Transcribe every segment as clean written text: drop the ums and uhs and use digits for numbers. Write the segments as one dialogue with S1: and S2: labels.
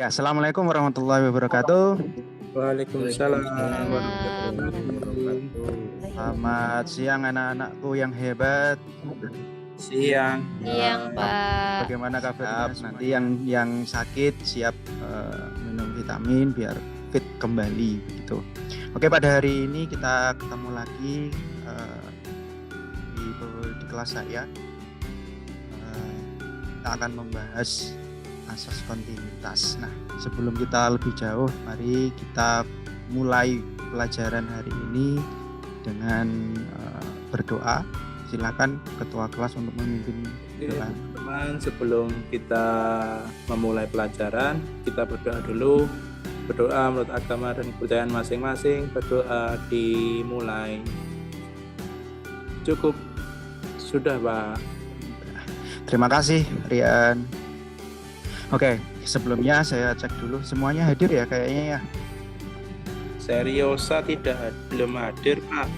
S1: Ya, Assalamualaikum warahmatullahi wabarakatuh.
S2: Waalaikumsalam
S3: Waalaikumsalam
S2: warahmatullahi wabarakatuh.
S1: Selamat siang anak-anakku yang hebat.
S2: Siang.
S3: Siang, Pak.
S1: Bagaimana kabarnya? Nanti yang sakit siap minum vitamin biar fit kembali begitu. Oke, pada hari ini kita ketemu lagi di kelas saya. Kita akan membahas asas kontinuitas. Nah, sebelum kita lebih jauh, mari kita mulai pelajaran hari ini dengan berdoa. Silakan ketua kelas untuk memimpin doa.
S2: Teman-teman, sebelum kita memulai pelajaran, kita berdoa dulu. Berdoa menurut agama dan kepercayaan masing-masing. Berdoa dimulai. Cukup. Sudah, Pak.
S1: Terima kasih, Rian. Oke, sebelumnya saya cek dulu semuanya hadir ya kayaknya ya.
S2: Seriosa belum hadir, Pak.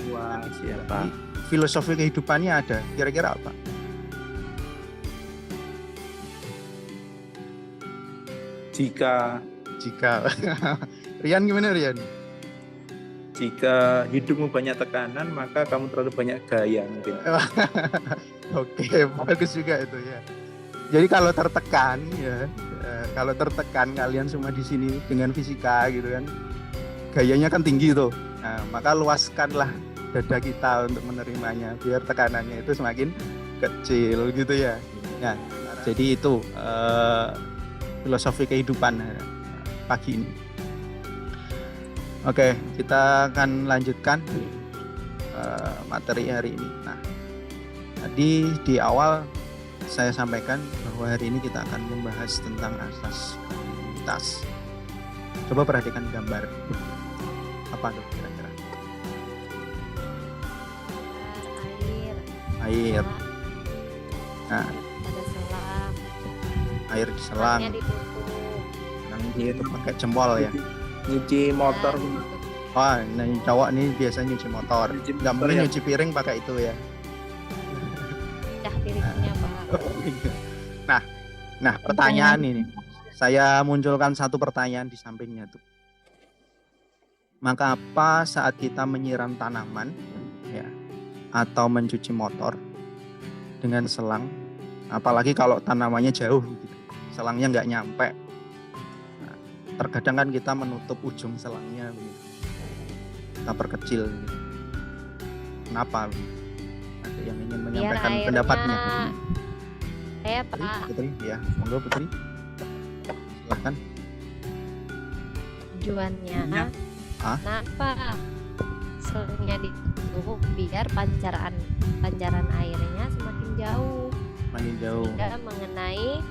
S2: Wah, siapa?
S1: Filosofi kehidupannya ada. Kira-kira apa?
S2: Jika
S1: Rian gimana Rian?
S2: Jika hidupmu banyak tekanan, maka kamu terlalu banyak gaya mungkin.
S1: Oke, bagus juga itu ya. Jadi kalau tertekan ya, kalau tertekan kalian semua di sini dengan fisika gitu kan, gayanya kan tinggi tuh. Nah, maka luaskanlah dada kita untuk menerimanya biar tekanannya itu semakin kecil gitu ya. Nah, jadi itu filosofi kehidupan pagi ini. Oke, kita akan lanjutkan materi hari ini. Nah, tadi di awal saya sampaikan bahwa hari ini kita akan membahas tentang asas kontinuitas. Coba perhatikan gambar. Apa tuh kira-kira? Air. Nah,
S3: Ada selang.
S1: air di selang.
S3: Selangnya ditutup.
S1: Yang itu pakai jempol ya.
S2: Nyuci motor.
S1: Wah, ini cowok nih biasanya nyuci motor.
S2: Nyuci
S1: Nggak
S2: motor
S1: mungkin
S2: ya.
S1: nyuci piring pakai itu ya.
S3: Pecah piringnya, Pak.
S1: Nah, pertanyaan ini. Saya munculkan satu pertanyaan di sampingnya tuh. Maka apa saat kita menyiram tanaman ya atau mencuci motor dengan selang, apalagi kalau tanamannya jauh gitu, selangnya nggak nyampe. Nah, terkadang kan kita menutup ujung selangnya gitu. Kita perkecil gitu. Kenapa? Ada yang ingin menyampaikan
S3: airnya-
S1: pendapatnya?
S3: Saya, Pak.
S1: Putri, ya, monggo Putri. Silakan.
S3: Tujuannya
S1: Ah?
S3: kenapa selangnya ditutup biar pancaran airnya semakin jauh
S1: Makin jauh.
S3: hingga mengenai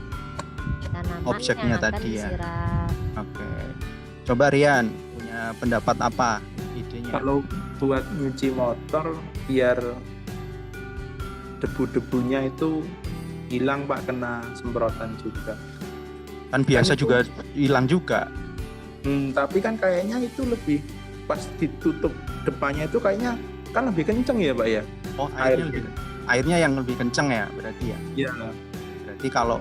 S3: tanaman
S1: Objeknya
S3: yang akan
S1: tadi ya.
S3: disiram.
S1: Oke. Coba Rian punya pendapat apa idenya?
S2: Kalau buat nyuci motor biar debu-debunya itu hilang, Pak, kena semprotan juga.
S1: Kan biasa
S2: itu-
S1: juga hilang juga.
S2: Tapi kan kayaknya itu lebih pas ditutup depannya itu kayaknya kan lebih kenceng ya, Pak ya?
S1: Oh, airnya yang lebih kenceng ya berarti ya.
S2: Iya.
S1: Berarti kalau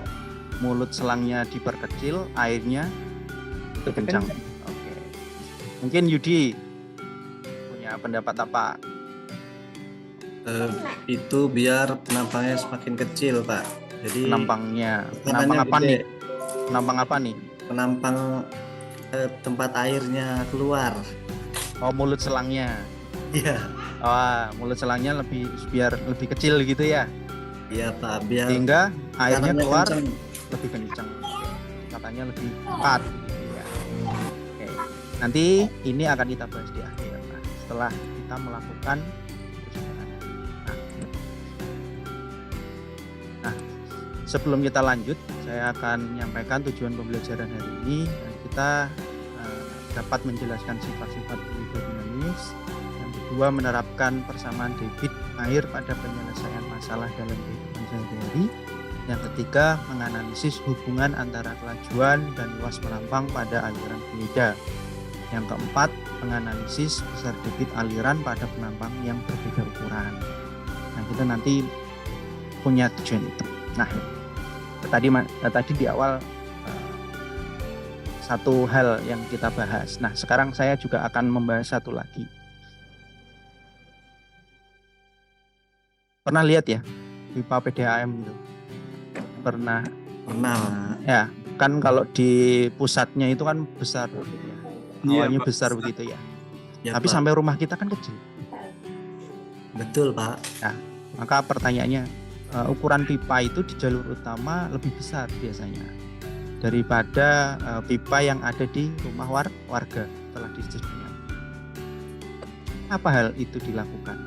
S1: mulut selangnya diperkecil, airnya lebih kencang. Oke. Mungkin Yudi punya pendapat apa?
S4: Itu biar penampangnya semakin kecil, Pak. Jadi
S1: Penampangnya.
S4: tekanannya
S1: Penampang apa
S4: gede.
S1: nih? Penampang apa nih?
S4: Penampang tempat airnya keluar.
S1: Oh, mulut selangnya.
S4: Iya.
S1: Oh, mulut selangnya biar lebih kecil gitu ya.
S4: Iya, Pak. Biar
S1: Sehingga airnya
S4: tekanannya
S1: keluar
S4: kencang.
S1: lebih kencang. Katanya lebih cepat. Ya. Oke. Nanti ini akan kita bahas di akhir. Nah, setelah kita melakukan perjalanan. Nah, sebelum kita lanjut, saya akan menyampaikan tujuan pembelajaran hari ini dan kita dapat menjelaskan sifat-sifat hidrodinamis. Yang kedua, menerapkan persamaan debit air pada penyelesaian masalah dalam kehidupan sehari-hari. Yang ketiga, menganalisis hubungan antara kelajuan dan luas perampang pada aliran fluida. Yang keempat, menganalisis besar debit aliran pada penampang yang berbeda ukuran. Nah, kita nanti punya tujuan itu. Nah, tadi di awal satu hal yang kita bahas. Nah, sekarang saya juga akan membahas satu lagi. Pernah lihat ya pipa PDAM gitu? Pernah
S4: Pernah, Pak.
S1: ya? Kan kalau di pusatnya itu kan besar,
S2: Iya,
S1: awalnya
S2: Pak.
S1: besar begitu ya.
S4: Ya,
S1: Tapi
S4: Pak.
S1: sampai rumah kita kan kecil.
S4: Betul, Pak.
S1: Maka pertanyaannya, ukuran pipa itu di jalur utama lebih besar biasanya daripada pipa yang ada di rumah warga telah disediakan. Apa hal itu dilakukan?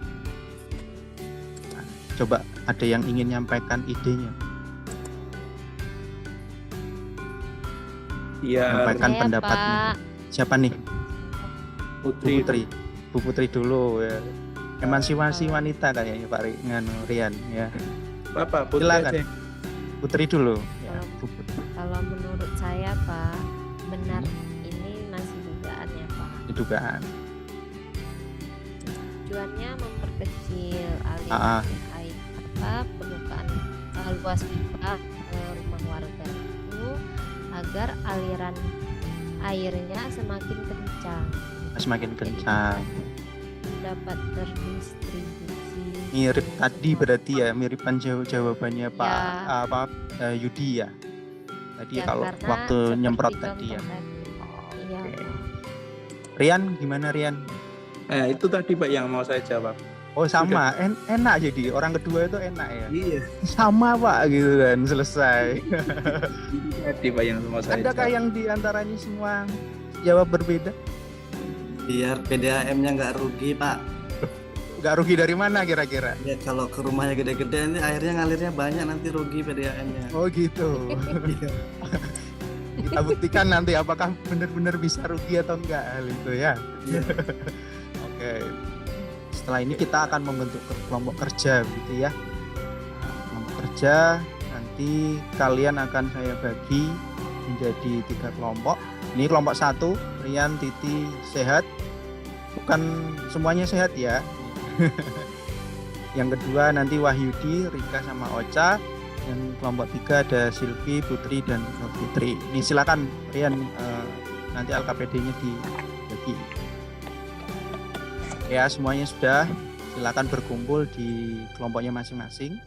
S1: Nah, coba ada yang ingin menyampaikan idenya,
S2: Iya,
S1: sampaikan
S3: Saya,
S1: pendapatnya.
S3: Pak.
S1: Siapa nih? Bu
S2: Putri.
S1: Putri. Bu Putri dulu ya. Emansipasi wanita kayaknya Pak Rian ya.
S2: Apa? Putri
S1: Silakan.
S2: aja.
S1: Putri dulu ya.
S3: Kalau-
S1: Bu Putri.
S3: Kalau menurut saya, Pak, benar ini masih dugaan ya, Pak.
S1: Dugaan.
S3: Tujuannya memperkecil
S1: Ah,
S3: aliran air permukaan luas pipa ke rumah warga itu agar aliran airnya semakin kencang.
S1: Semakin kencang.
S3: Dapat terdistribusi.
S1: Mirip
S3: ke
S1: tadi
S3: semua
S1: berarti ya, miripan jawabannya Pak
S3: Ya.
S1: Yudi ya. Tadi
S3: Ya,
S1: kalau
S3: karena
S1: waktu
S3: seperti
S1: nyemprot
S3: contoh
S1: tadi ya.
S3: Iya,
S1: Oke.
S3: Pak.
S1: Rian gimana Rian?
S2: Itu tadi Pak yang mau saya jawab.
S1: Oh sama, enak jadi orang kedua itu enak ya.
S2: Iya.
S1: Sama Pak gitu kan, selesai.
S2: Tadi Pak yang mau saya
S1: Adakah
S2: jawab.
S1: yang diantaranya semua jawab berbeda?
S4: Biar PDAM-nya nggak rugi, Pak.
S1: Gak rugi dari mana kira-kira?
S4: Ya kalau ke rumahnya gede-gede, ini airnya ngalirnya banyak, nanti rugi PDAM-nya.
S1: Oh gitu. Kita buktikan nanti apakah benar-benar bisa rugi atau enggak hal itu ya. Oke. Setelah ini kita akan membentuk kelompok kerja gitu ya. Kelompok kerja nanti kalian akan saya bagi menjadi 3 kelompok. Ini kelompok 1, Rian, Titi sehat. Bukan semuanya sehat ya. Yang kedua nanti Wahyudi, Rika sama Ocha. Yang kelompok 3 ada Silvi, Putri dan Fitri. Ini silakan Rian, nanti LKPD-nya dibagi. Ya semuanya sudah, silakan berkumpul di kelompoknya masing-masing.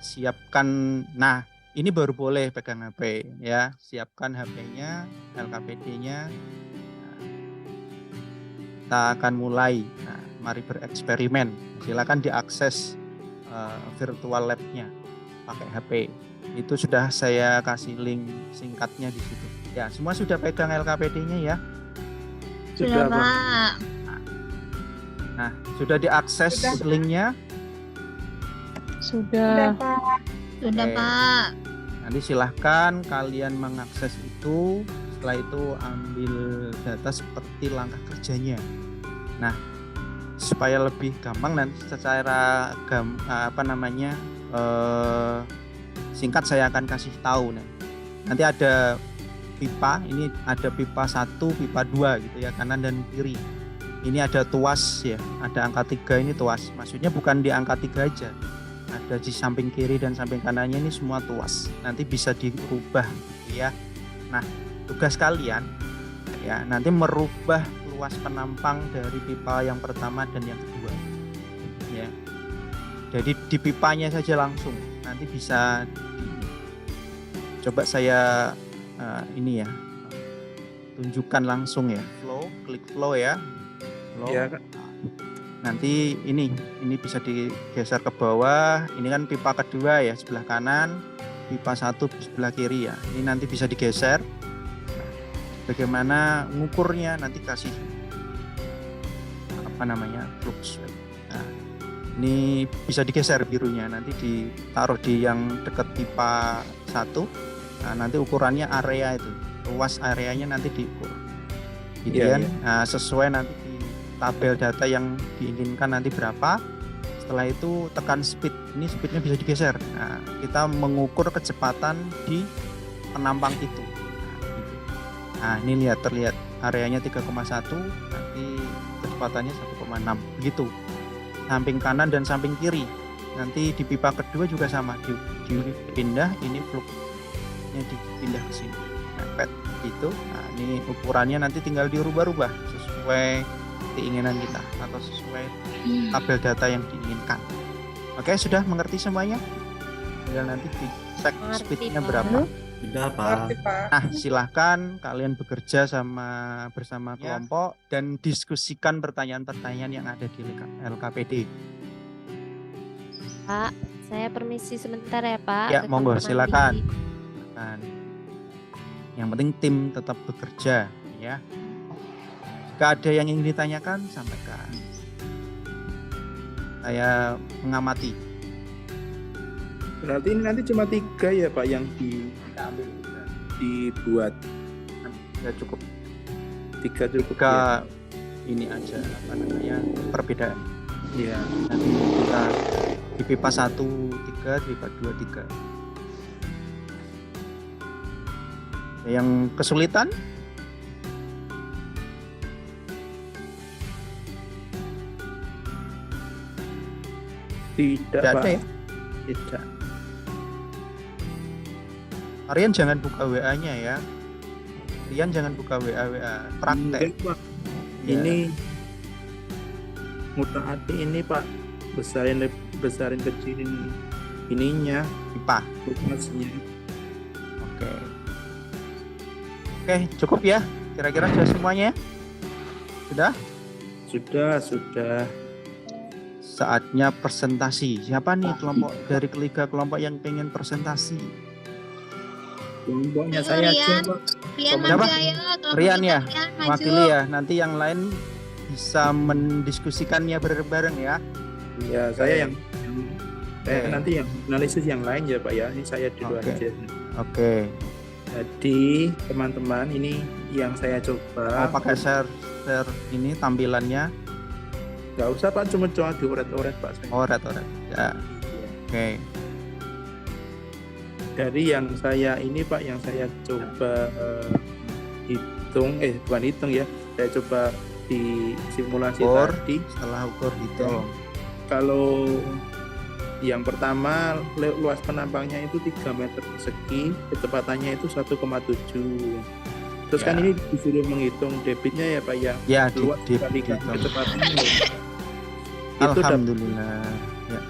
S1: Siapkan, nah ini baru boleh pegang HP ya. Siapkan HP-nya, LKPD-nya. Kita akan mulai. Nah, mari bereksperimen. Silakan diakses virtual lab-nya pakai HP. Itu sudah saya kasih link singkatnya di situ. Ya, semua sudah pegang LKPD-nya ya.
S2: Sudah Pak.
S1: Nah, sudah diakses linknya.
S5: Sudah.
S3: Sudah,
S1: Oke.
S3: Pak.
S1: Nanti silahkan kalian mengakses itu. Setelah itu ambil data seperti langkah kerjanya. Nah, supaya lebih gampang dan secara singkat saya akan kasih tahu nih. Nanti ada pipa, ini ada pipa 1, pipa 2 gitu ya, kanan dan kiri. Ini ada tuas ya, ada angka 3 ini tuas. Maksudnya bukan di angka 3 aja. Ada di samping kiri dan samping kanannya ini semua tuas. Nanti bisa dirubah gitu ya. Nah, tugas kalian ya nanti merubah luas penampang dari pipa yang pertama dan yang kedua. Ya. Jadi di pipanya saja langsung. Nanti bisa coba saya ini ya. Tunjukkan langsung ya. Klik flow ya. Flow.
S2: Iya, Kak.
S1: Nanti ini bisa digeser ke bawah. Ini kan pipa kedua ya, sebelah kanan. Pipa 1 sebelah kiri ya. Ini nanti bisa digeser. Bagaimana ngukurnya nanti kasih flux. Nah, ini bisa digeser birunya, nanti ditaruh di yang dekat pipa 1. Nah, nanti ukurannya area itu, luas areanya nanti diukur. Gitu
S2: Iya,
S1: kan?
S2: iya.
S1: Nah, sesuai nanti di tabel data yang diinginkan nanti berapa. Setelah itu tekan speed. Ini speednya bisa digeser. Nah, kita mengukur kecepatan di penampang itu. Nah, ini terlihat areanya 3,1, nanti kecepatannya 1,6 begitu. Samping kanan dan samping kiri. Nanti di pipa kedua juga sama, dipindah, ini fluxnya dipindah ke sini. mepet gitu. Nah, ini ukurannya nanti tinggal dirubah-rubah sesuai keinginan kita atau sesuai tabel data yang diinginkan. Oke, sudah mengerti semuanya? Tinggal nanti dicek
S3: Mengerti,
S1: speednya
S3: Pak.
S1: berapa.
S4: Sudah Pak.
S1: Nah, silahkan kalian bekerja bersama kelompok dan diskusikan pertanyaan-pertanyaan yang ada di LKPD.
S3: Pak, saya permisi sebentar ya Pak.
S1: Ya,
S3: ke
S1: monggo,
S3: kamar
S1: silakan.
S3: mandi.
S1: Silakan. Yang penting tim tetap bekerja, ya. Jika ada yang ingin ditanyakan, sampaikan. Saya mengamati.
S2: Berarti ini nanti cuma 3 ya Pak yang dibuat.
S1: Ya cukup
S2: 3 cukup ya.
S1: ke ini aja apa namanya perbedaan.
S2: Iya.
S1: Nanti kita di pipa 1 3, di pipa 2 3. Yang kesulitan?
S2: Tidak
S1: Tidak
S2: Pak.
S1: ada ya?
S2: Tidak.
S1: Rian jangan buka WA-nya ya. Rian jangan buka WA praktek.
S2: Enggak, Pak.
S1: Ya.
S2: Ini mutaati ini Pak, besarin kecilin ininya,
S1: Pipa.
S2: luasnya.
S1: Oke. Oke, cukup ya. Kira-kira sudah semuanya? Sudah?
S2: Sudah.
S1: Saatnya presentasi. Siapa nih kelompok dari kelompok yang pengen presentasi?
S2: Kelompoknya
S5: Ayo,
S2: saya aja
S5: Rian.
S2: Pak.
S5: Rian
S1: Siapa?
S5: maju ayo. Kelompok
S1: Rian
S5: kita,
S1: ya?
S5: Rian maju.
S1: Wakili ya. Nanti yang lain bisa mendiskusikannya bareng-bareng ya.
S2: Ya, saya yang
S1: Oke.
S2: nanti yang analisis yang lain ya Pak ya. Ini saya dulu
S1: Oke.
S2: aja.
S1: Oke.
S2: Jadi teman-teman ini yang saya coba.
S1: Mau pakai share ini tampilannya.
S2: Nggak usah Pak, cuma dioret-oret Pak. Saya.
S1: Oret. Ya.
S2: Iya.
S1: Oke.
S2: Dari yang saya ini Pak, yang saya coba bukan hitung ya, saya coba di simulasi
S1: Ukur.
S2: tadi.
S1: Setelah ukur hitung.
S2: Kalau yang pertama luas penampangnya itu 3 meter persegi, kecepatannya itu 1,7. Terus kan
S1: Ya.
S2: ini disuruh menghitung debitnya ya Pak ya.
S1: Ya,
S2: Luas dikalikan
S1: dihitung.
S2: kecepatannya. Itu dapat
S1: Alhamdulillah. Ya.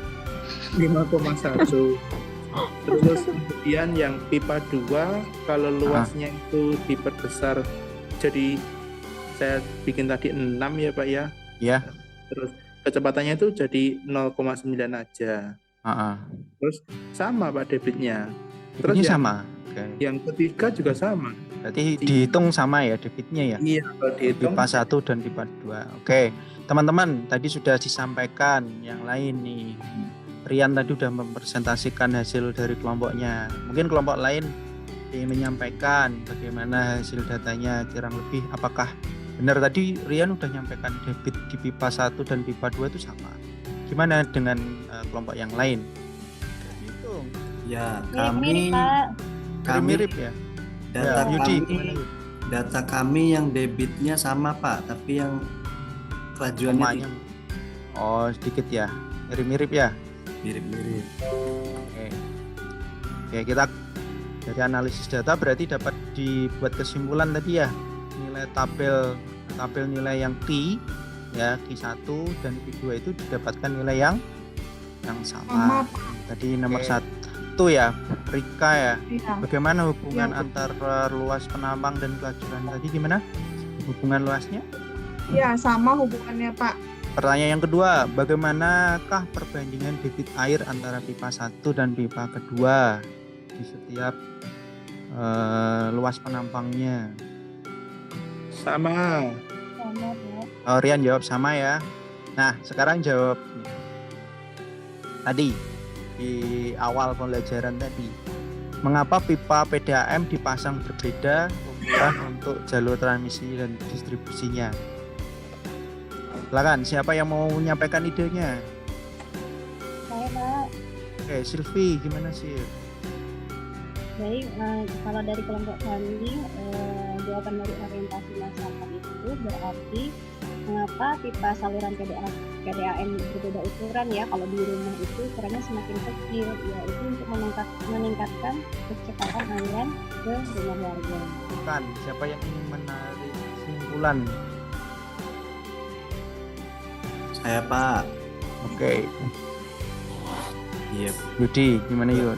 S2: 5,1. Terus kemudian yang pipa 2 kalau luasnya itu diperbesar, jadi saya bikin tadi 6 ya Pak ya.
S1: Ya.
S2: Terus kecepatannya itu jadi 0,9 aja. Terus sama Pak debitnya. Terus
S1: Ini
S2: yang,
S1: sama. Oke.
S2: yang ketiga juga sama.
S1: Berarti dihitung sama ya debitnya ya.
S2: Iya, kalau dihitung
S1: Pipa 1 dan pipa 2. Oke, teman-teman, tadi sudah disampaikan yang lain nih. Rian tadi sudah mempresentasikan hasil dari kelompoknya. Mungkin kelompok lain ingin menyampaikan bagaimana hasil datanya kurang lebih, apakah benar tadi Rian sudah menyampaikan debit di pipa 1 dan pipa 2 itu sama. Gimana dengan kelompok yang lain? Hitung.
S4: Ya,
S5: Mirip-mirip, Pak.
S4: kami
S1: Mirip ya.
S4: data
S1: Ya, Yudi,
S4: kami
S1: gimana, Yudi?
S4: data kami yang debitnya sama Pak, tapi yang kelajuannya
S1: Komanya. Oh, sedikit ya. Mirip-mirip ya.
S4: mirip-mirip.
S1: Oke, kita dari analisis data berarti dapat dibuat kesimpulan tadi ya, nilai tabel nilai yang Q ya, Q1 dan Q2 itu didapatkan nilai yang sama. Tadi nomor 1 ya, Rika ya.
S5: Iya.
S1: Bagaimana hubungan
S5: Iya.
S1: antara luas penambang dan kelajuran tadi, gimana hubungan luasnya?
S5: Ya, sama hubungannya Pak.
S1: Pertanyaan yang kedua, bagaimanakah perbandingan debit air antara pipa 1 dan pipa kedua di setiap luas penampangnya?
S2: sama.
S5: Sama, Pak.
S1: Oh, Rian jawab sama ya. Nah, sekarang jawab nih. Tadi di awal pembelajaran tadi, mengapa pipa PDAM dipasang berbeda ukuran untuk jalur transmisi dan distribusinya? Silakan, siapa yang mau menyampaikan idenya?
S6: Saya Pak,
S1: Oke, Silvi, gimana sih?
S6: jadi kalau dari kelompok kami jawaban dari orientasi masyarakat itu berarti mengapa pipa saluran PDAM berbeda ukuran ya. Kalau di rumah itu ukurannya semakin kecil, yaitu untuk meningkatkan kecepatan aliran ke rumah warga.
S1: Bukan, siapa yang ingin menarik kesimpulan?
S4: Saya Pak.
S1: Oke,
S4: Iya.
S1: Yudi, gimana Yud?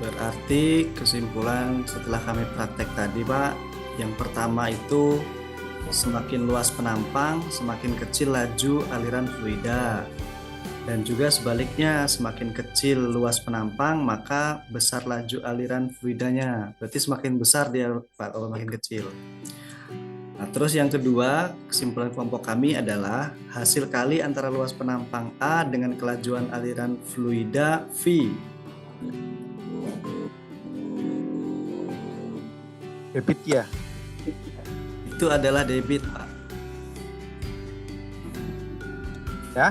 S4: Berarti kesimpulan setelah kami praktek tadi Pak, yang pertama itu semakin luas penampang, semakin kecil laju aliran fluida. Dan juga sebaliknya, semakin kecil luas penampang, maka besar laju aliran fluidanya. Berarti semakin besar dia Pak, kalau makin kecil. Nah, terus yang kedua, kesimpulan kelompok kami adalah hasil kali antara luas penampang A dengan kelajuan aliran fluida V.
S1: Debit ya?
S4: Itu adalah debit, Pak.
S1: Ya?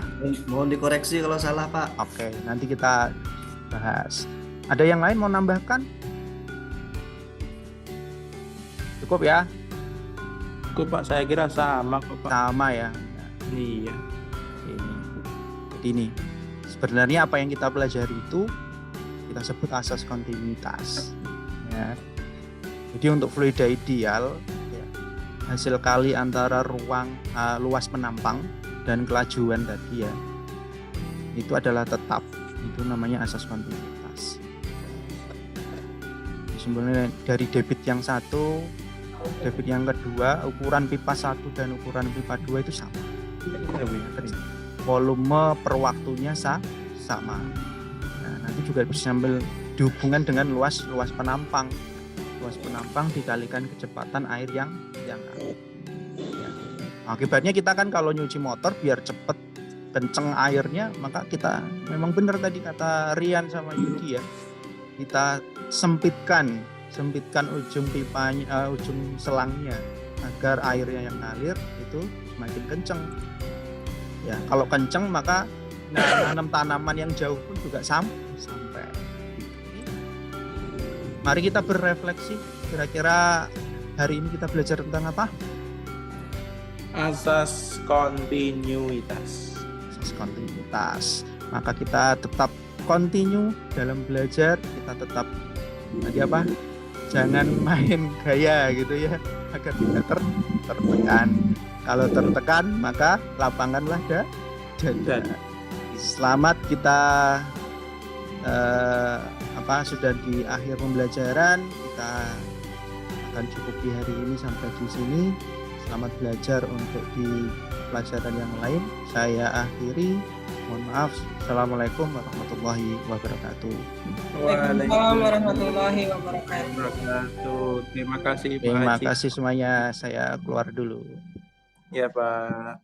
S4: Mohon dikoreksi kalau salah, Pak.
S1: Oke, nanti kita bahas. Ada yang lain mau nambahkan? Cukup ya?
S2: Cukup Pak, saya kira sama kok Pak.
S1: Sama ya.
S2: Iya.
S1: Ini. Jadi ini sebenarnya apa yang kita pelajari itu kita sebut asas kontinuitas. Ya. Jadi untuk fluida ideal, ya, hasil kali antara luas penampang dan kelajuan tadi ya, itu adalah tetap. Itu namanya asas kontinuitas. Sebenarnya dari debit yang satu, debit yang kedua, ukuran pipa 1 dan ukuran pipa 2 itu sama. Volume per waktunya sama. Nah, nanti juga bisa sambil dihubungkan dengan luas penampang. Luas penampang dikalikan kecepatan air yang ngalir. Ya. Akibatnya kita kan kalau nyuci motor biar cepet kenceng airnya, maka kita memang benar tadi kata Rian sama Yudi ya. Kita sempitkan ujung pipanya, ujung selangnya agar airnya yang ngalir itu semakin kenceng. Ya, kalau kenceng maka nanam tanaman yang jauh pun juga sampai. Mari kita berefleksi. Kira-kira hari ini kita belajar tentang apa?
S2: Asas kontinuitas.
S1: Asas kontinuitas. Maka kita tetap continue dalam belajar. Kita tetap jangan main gaya gitu ya, agar tidak tertekan. Kalau tertekan maka lapanganlah jadi. Selamat kita sudah di akhir pembelajaran. Kita akan cukupi hari ini sampai di sini. Selamat belajar untuk di pelajaran yang lain. Saya akhiri. Mohon maaf. Assalamualaikum warahmatullahi wabarakatuh.
S5: Waalaikumsalam warahmatullahi wabarakatuh.
S2: Terima kasih Pak
S1: Terima
S2: Haji.
S1: kasih semuanya. Saya keluar dulu.
S2: Ya Pak.